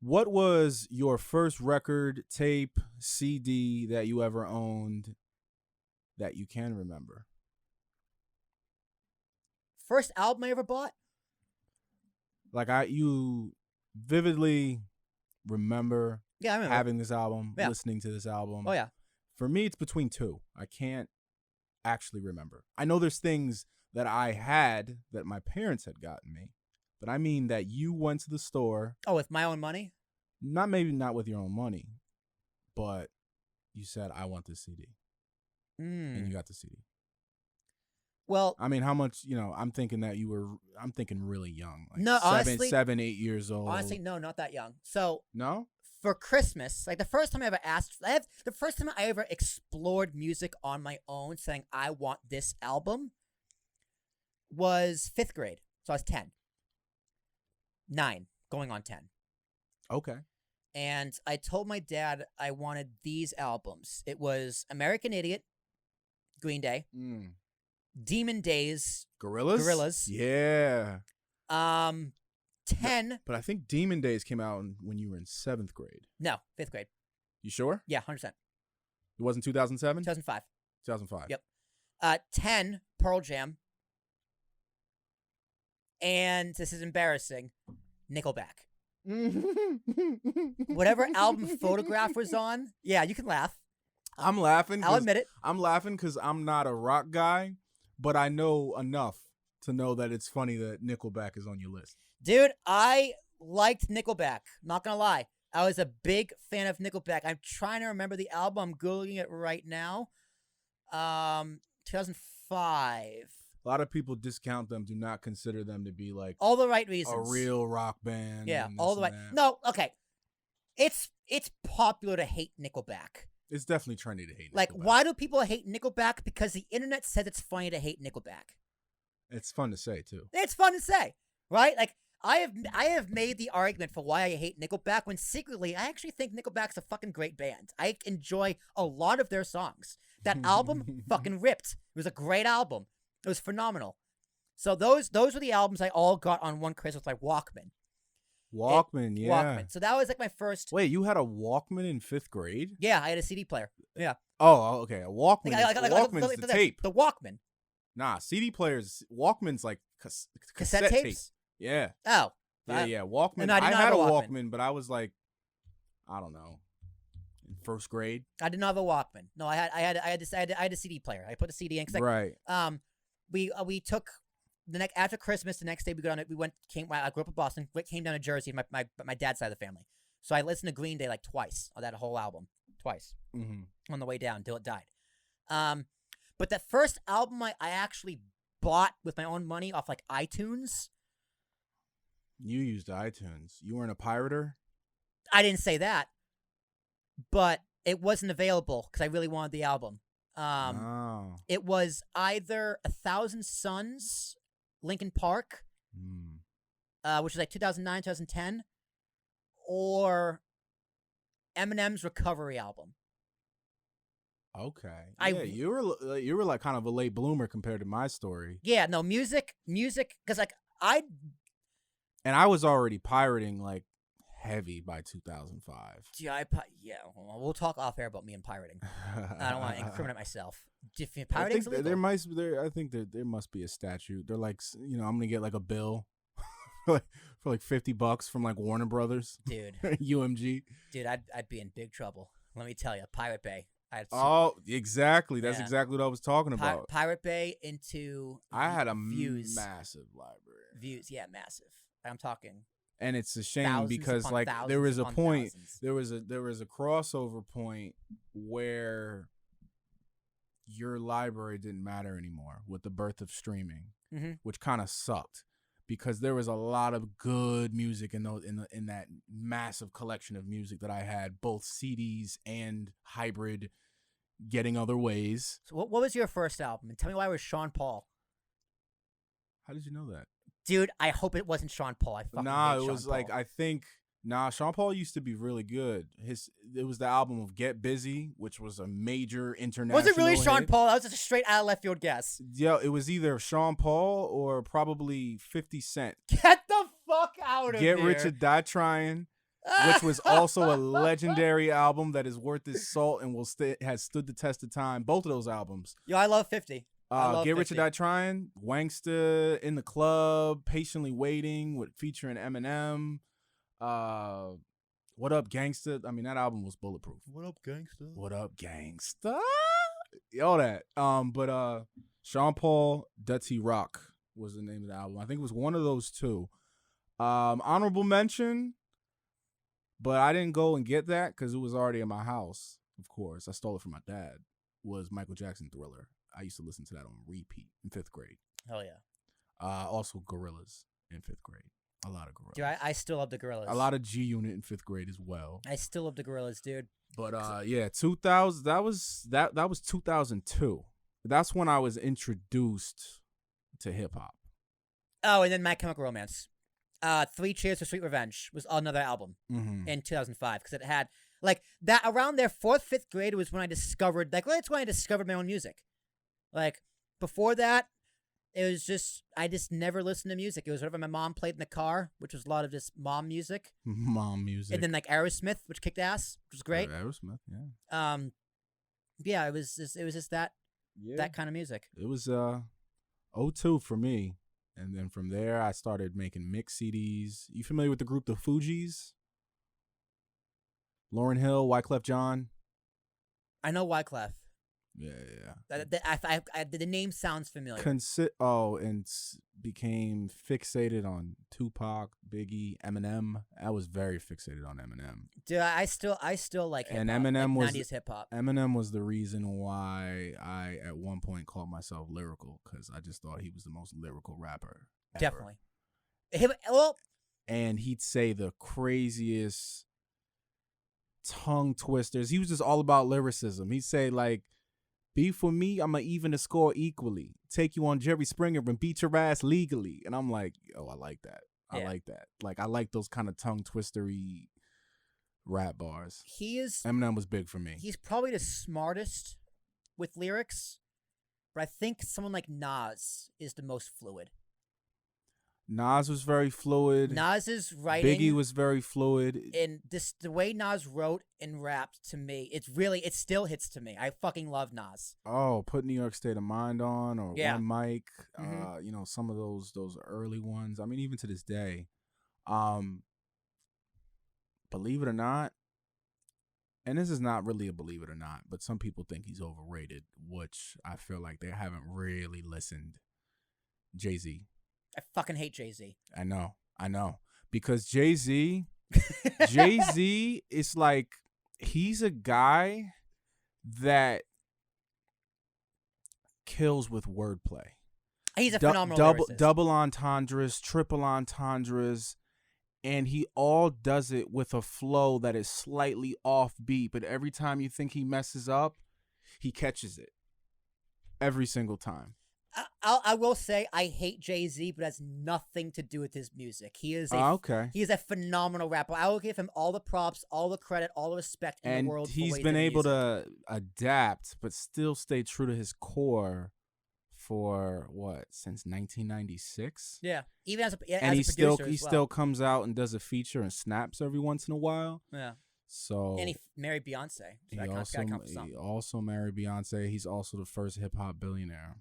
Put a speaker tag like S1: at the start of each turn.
S1: What was your first record, tape, CD that you ever owned that you can remember?
S2: First album I ever bought?
S1: Like you vividly remember
S2: Yeah, I remember.
S1: having this album,
S2: Yeah.
S1: listening to this album.
S2: Oh, yeah.
S1: For me, it's between two. I can't actually remember. I know there's things that I had that my parents had gotten me, but I mean that you went to the store.
S2: Oh, with my own money?
S1: Maybe not with your own money, but you said, I want this CD. And you got the CD.
S2: Well,
S1: I mean, how much, I'm thinking really young. Like
S2: no, honestly,
S1: 7, 8 years old.
S2: Honestly, no, not that young. So,
S1: no?
S2: For Christmas, like the first time I ever explored music on my own saying, I want this album was 5th grade. So I was 10. 9, going on 10.
S1: Okay.
S2: And I told my dad I wanted these albums. It was American Idiot, Green Day, Demon Days,
S1: Gorillaz? Yeah.
S2: 10.
S1: But I think Demon Days came out when you were in 7th grade.
S2: No, 5th grade.
S1: You sure?
S2: Yeah, 100%.
S1: It wasn't 2007?
S2: 2005.
S1: 2005.
S2: Yep. 10, Pearl Jam. And this is embarrassing, Nickelback. Whatever album Photograph was on. Yeah, you can laugh.
S1: I'm laughing.
S2: I'll admit it.
S1: I'm laughing because I'm not a rock guy, but I know enough to know that it's funny that Nickelback is on your list.
S2: Dude, I liked Nickelback. Not gonna lie. I was a big fan of Nickelback. I'm trying to remember the album. I'm Googling it right now. 2005.
S1: A lot of people discount them, do not consider them to be like
S2: all the right reasons.
S1: A real rock band.
S2: Yeah, all the right. No, okay. It's popular to hate Nickelback.
S1: It's definitely trendy to hate Nickelback.
S2: Like, why do people hate Nickelback? Because the internet says it's funny to hate Nickelback.
S1: It's fun to say too.
S2: It's fun to say, right? Like, I have made the argument for why I hate Nickelback when secretly I actually think Nickelback's a fucking great band. I enjoy a lot of their songs. That album fucking ripped. It was a great album. It was phenomenal. So those were the albums I all got on one Christmas, like Walkman.
S1: Walkman, yeah.
S2: Walkman. So that was like my first.
S1: Wait, you had a Walkman in 5th grade?
S2: Yeah, I had a CD player. Yeah.
S1: Oh, okay. A Walkman.
S2: Walkman's
S1: the tape.
S2: The Walkman.
S1: Nah, CD players. Walkman's like
S2: cassette tapes.
S1: Yeah.
S2: Oh.
S1: Yeah. Walkman.
S2: No,
S1: I had a Walkman, but I was like, I don't know, in 1st grade.
S2: I did not have a Walkman. No, I had a CD player. I put a CD in.
S1: Right.
S2: We took after Christmas. The next day we got on it. I grew up in Boston. Came down to Jersey. My dad's side of the family. So I listened to Green Day like twice on that whole album. Twice. On the way down until it died. But that first album I actually bought with my own money off like iTunes.
S1: You used iTunes. You weren't a pirater?
S2: I didn't say that. But it wasn't available because I really wanted the album. It was either 1,000 Suns, Linkin Park, which was like 2009, 2010, or Eminem's Recovery album.
S1: Okay. You were like kind of a late bloomer compared to my story.
S2: Yeah, no, music, because like
S1: and I was already pirating like heavy by 2005.
S2: Yeah, we'll talk off air about me and pirating. I don't want to incriminate myself. Pirating's illegal.
S1: I think there must be a statute. They're like, I'm gonna get like a bill for like $50 from like Warner Brothers,
S2: dude.
S1: UMG,
S2: dude. I'd be in big trouble. Let me tell you, Pirate Bay.
S1: Exactly. That's exactly what I was talking about.
S2: Pirate Bay into.
S1: I had a
S2: Views.
S1: massive library.
S2: Views, yeah, massive. I'm talking.
S1: And it's a shame because like there was a point, there was a crossover point where your library didn't matter anymore with the birth of streaming, which kind of sucked because there was a lot of good music in that massive collection of music that I had, both CDs and hybrid, getting other ways.
S2: So what was your first album? And tell me why it was Sean Paul.
S1: How did you know that?
S2: Dude, I hope it wasn't Sean Paul. I fucking hate
S1: it was
S2: Sean
S1: like
S2: Paul.
S1: Sean Paul used to be really good. It was the album of Get Busy, which was a major international.
S2: Was it really
S1: hit.
S2: Sean Paul? That was just a straight out of left field guess.
S1: Yeah, it was either Sean Paul or probably 50 Cent.
S2: Get the fuck out of here.
S1: Get Rich or Die Trying. which was also a legendary album that is worth its salt and has stood the test of time. Both of those albums.
S2: Yo, I love 50.
S1: Get Rich or Die Trying, Wangsta, In the Club, Patiently Waiting, featuring Eminem. What Up Gangsta? I mean, that album was bulletproof.
S2: What up, gangsta?
S1: What up, gangsta? All that. But Sean Paul, Dirty Rock was the name of the album. I think it was one of those two. Honorable mention, but I didn't go and get that because it was already in my house. Of course, I stole it from my dad. Was Michael Jackson Thriller. I used to listen to that on repeat in 5th grade.
S2: Hell yeah.
S1: Also Gorillaz in 5th grade. A lot of Gorillaz.
S2: Dude, I still love the Gorillaz.
S1: A lot of G Unit in 5th grade as well.
S2: I still love the Gorillaz, dude.
S1: But yeah, 2000. That was 2002. That's when I was introduced to hip hop.
S2: Oh, and then My Chemical Romance. 3 Cheers for Sweet Revenge was another album in 2005 because it had like that around there. 4th, 5th grade was when I discovered that's when I discovered my own music. Like before that, it was just I just never listened to music. It was whatever my mom played in the car, which was a lot of just mom music.
S1: Mom music.
S2: And then like Aerosmith, which kicked ass, which was great.
S1: Aerosmith, yeah.
S2: Yeah, it was just that kind of music.
S1: It was 02 for me. And then from there, I started making mix CDs. You familiar with the group The Fugees? Lauryn Hill, Wyclef Jean.
S2: I know Wyclef.
S1: Yeah.
S2: The name sounds familiar.
S1: Became fixated on Tupac, Biggie, Eminem. I was very fixated on Eminem.
S2: Dude, I still like hip-hop.
S1: And Eminem
S2: like
S1: was
S2: 90s hip hop.
S1: Eminem was the reason why I at one point called myself lyrical because I just thought he was the most lyrical rapper ever.
S2: Definitely.
S1: And he'd say the craziest tongue twisters. He was just all about lyricism. He'd say like, beef with me, I'ma even the score equally. Take you on Jerry Springer and beat your ass legally. And I'm like, oh, I like that. I like that. Like, I like those kind of tongue twistery rap bars. Eminem was big for me.
S2: He's probably the smartest with lyrics, but I think someone like Nas is the most fluid.
S1: Nas was very fluid.
S2: Nas's writing,
S1: Biggie was very fluid.
S2: And the way Nas wrote and rapped to me, it still hits to me. I fucking love Nas.
S1: Oh, put New York State of Mind on or One Mic. Some of those early ones. I mean, even to this day. Believe it or not, and this is not really a believe it or not, but some people think he's overrated, which I feel like they haven't really listened. Jay-Z.
S2: I fucking hate Jay-Z.
S1: I know. Because Jay-Z is like, he's a guy that kills with wordplay.
S2: He's a phenomenal lyricist.
S1: Double entendres, triple entendres, and he all does it with a flow that is slightly offbeat, but every time you think he messes up, he catches it. Every single time.
S2: I will say I hate Jay-Z, but it has nothing to do with his music. He is he is a phenomenal rapper. I will give him all the props, all the credit, all the respect in the world.
S1: And he's been able to adapt, but still stay true to his core for since 1996.
S2: Yeah, even as a
S1: producer, he still comes out and does a feature and snaps every once in a while.
S2: Yeah.
S1: So
S2: and he married Beyonce.
S1: So he also married Beyonce. He's also the first hip hop billionaire.